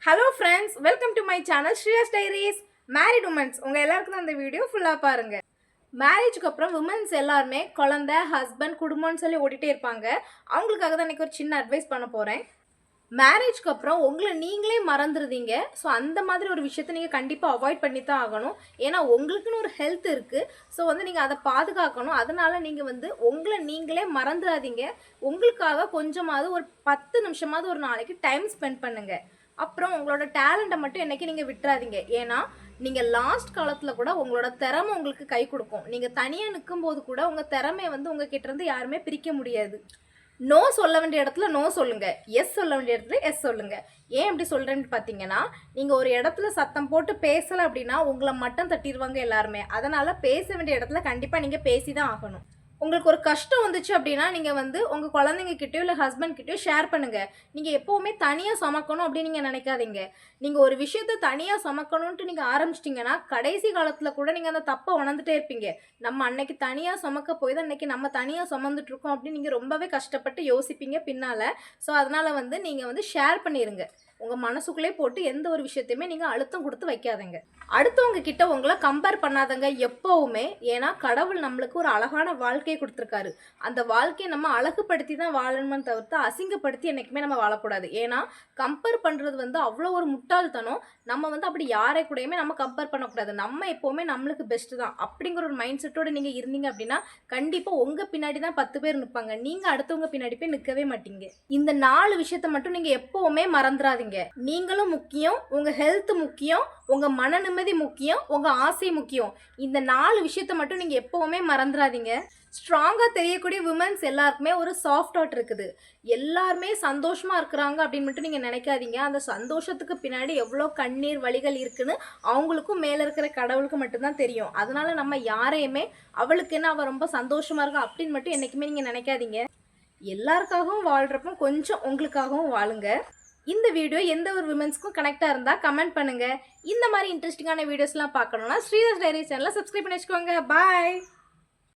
Hello friends, welcome to my channel Shreya's Diaries. Married women உங்க எல்லாருக்கும் அந்த video ஃபுல்லா பாருங்க. மேரேஜ்க்கு அப்புறம் விமன்ஸ் எல்லாரும் குழந்தை ஹஸ்பண்ட் குடும்பம்னு சொல்லி ஓடிட்டே இருப்பாங்க. அவங்களுக்காக தான் இன்னைக்கு ஒரு சின்ன அட்வைஸ் பண்ண போறேன். மேரேஜ்க்கு அப்புறம் உங்களை நீங்களே மறந்துடுவீங்க. ஸோ அந்த மாதிரி ஒரு விஷயத்தை நீங்கள் கண்டிப்பாக அவாய்ட் பண்ணி தான் ஆகணும். ஏன்னா உங்களுக்குன்னு ஒரு ஹெல்த் இருக்குது. ஸோ நீங்கள் அதை பாதுகாக்கணும். அதனால் நீங்கள் உங்களை நீங்களே மறந்துடாதீங்க. உங்களுக்காக கொஞ்சமாவது ஒரு 10 நிமிஷமாவது ஒரு நாளைக்கு டைம் ஸ்பெண்ட் பண்ணுங்கள். அப்புறம் உங்களோட டேலண்ட்டை மட்டும் என்னைக்கு நீங்கள் விட்டுறாதீங்க. ஏன்னா நீங்கள் லாஸ்ட் காலத்தில் கூட உங்களோட திறமை உங்களுக்கு கை கொடுக்கும். நீங்கள் தனியாக நிற்கும்போது கூட உங்கள் திறமையை உங்கள் கிட்டேருந்து யாருமே பிரிக்க முடியாது. நோ சொல்ல வேண்டிய இடத்துல நோ சொல்லுங்க, எஸ் சொல்ல வேண்டிய இடத்துல எஸ் சொல்லுங்க. ஏன் இப்படி சொல்றேன்னு பார்த்தீங்கன்னா, நீங்கள் ஒரு இடத்துல சத்தம் போட்டு பேசலை அப்படின்னா உங்களை மட்டும் தட்டிடுவாங்க எல்லாருமே. அதனால பேச வேண்டிய இடத்துல கண்டிப்பாக நீங்கள் பேசி தான் ஆகணும். உங்களுக்கு ஒரு கஷ்டம் வந்துச்சு அப்படின்னா நீங்கள் உங்கள் குழந்தைங்க கிட்டேயோ இல்லை ஹஸ்பண்ட் கிட்டேயோ ஷேர் பண்ணுங்கள். நீங்கள் எப்போவுமே தனியாக சமைக்கணும் அப்படின்னு நீங்கள் நினைக்காதீங்க. நீங்கள் ஒரு விஷயத்தை தனியாக சமைக்கணுன்ட்டு நீங்கள் ஆரம்பிச்சிட்டிங்கன்னா கடைசி காலத்தில் கூட நீங்கள் அந்த தப்பை உணர்ந்துட்டே இருப்பீங்க. நம்ம அன்னைக்கு தனியாக சுமக்க போய் தான் இன்றைக்கி நம்ம தனியாக சுமந்துட்டுருக்கோம் அப்படின்னு நீங்கள் ரொம்பவே கஷ்டப்பட்டு யோசிப்பீங்க பின்னால். ஸோ அதனால் நீங்கள் ஷேர் பண்ணிடுங்க. உங்கள் மனசுக்குள்ளே போட்டு எந்த ஒரு விஷயத்தையுமே நீங்கள் அழுத்தம் கொடுத்து வைக்காதீங்க. அடுத்தவங்க கிட்ட உங்களை கம்பேர் பண்ணாதங்க எப்போவுமே. ஏன்னா கடவுள் நம்மளுக்கு ஒரு அழகான வாழ்க்கையை கொடுத்துருக்காரு. அந்த வாழ்க்கையை நம்ம அழகுபடுத்தி தான் வாழணுமே தவிர்த்து அசிங்கப்படுத்தி என்றைக்குமே நம்ம வாழக்கூடாது. ஏன்னா கம்பேர் பண்ணுறது அவ்வளோ ஒரு முட்டாள்தனம். நம்ம அப்படி யாரை கூடயுமே நம்ம கம்பேர் பண்ணக்கூடாது. நம்ம எப்போவுமே நம்மளுக்கு பெஸ்ட்டு தான் அப்படிங்கிற ஒரு மைண்ட் செட்டோடு நீங்கள் இருந்தீங்க அப்படின்னா கண்டிப்பாக உங்கள் பின்னாடி தான் 10 பேர் நிற்பாங்க. நீங்கள் அடுத்தவங்க பின்னாடி போய் நிற்கவே மாட்டீங்க. இந்த 4 விஷயத்தை மட்டும் நீங்கள் எப்போவுமே மறந்துடாதீங்க. நீங்களும் முக்கியம், உங்கள் ஹெல்த் முக்கியம், உங்கள் மன நிம்மதி முக்கியம், உங்கள் ஆசை முக்கியம். இந்த 4 விஷயத்தை மட்டும் நீங்கள் எப்போவுமே மறந்துடாதீங்க. ஸ்ட்ராங்காக தெரியக்கூடிய விமன்ஸ் எல்லாருக்குமே ஒரு சாஃப்ட் ஹார்ட் இருக்குது. எல்லாருமே சந்தோஷமாக இருக்கிறாங்க அப்படின்னு மட்டும் நீங்கள் நினைக்காதீங்க. அந்த சந்தோஷத்துக்கு பின்னாடி எவ்வளோ கண்ணீர் வலிகள் இருக்குன்னு அவங்களுக்கும் மேலே இருக்கிற கடவுளுக்கு மட்டும்தான் தெரியும். அதனால் நம்ம யாரையுமே அவளுக்கு என்ன அவள் ரொம்ப சந்தோஷமாக இருக்கா அப்படின்னு மட்டும் என்றைக்குமே நீங்கள் நினைக்காதீங்க. எல்லாருக்காகவும் வாழ்கிறப்போ கொஞ்சம் உங்களுக்காகவும் வாழுங்க. இந்த வீடியோ எந்த ஒரு விமன்ஸ்க்கும் கனெக்டாக இருந்தால் கமெண்ட் பண்ணுங்கள். இந்த மாதிரி இன்ட்ரெஸ்டிங்கான வீடியோஸ்லாம் பார்க்கணுன்னா ஸ்ரீதாஸ் டைரி சேனலை சப்ஸ்கிரைப் பண்ணி வச்சுக்கோங்க. பாய்.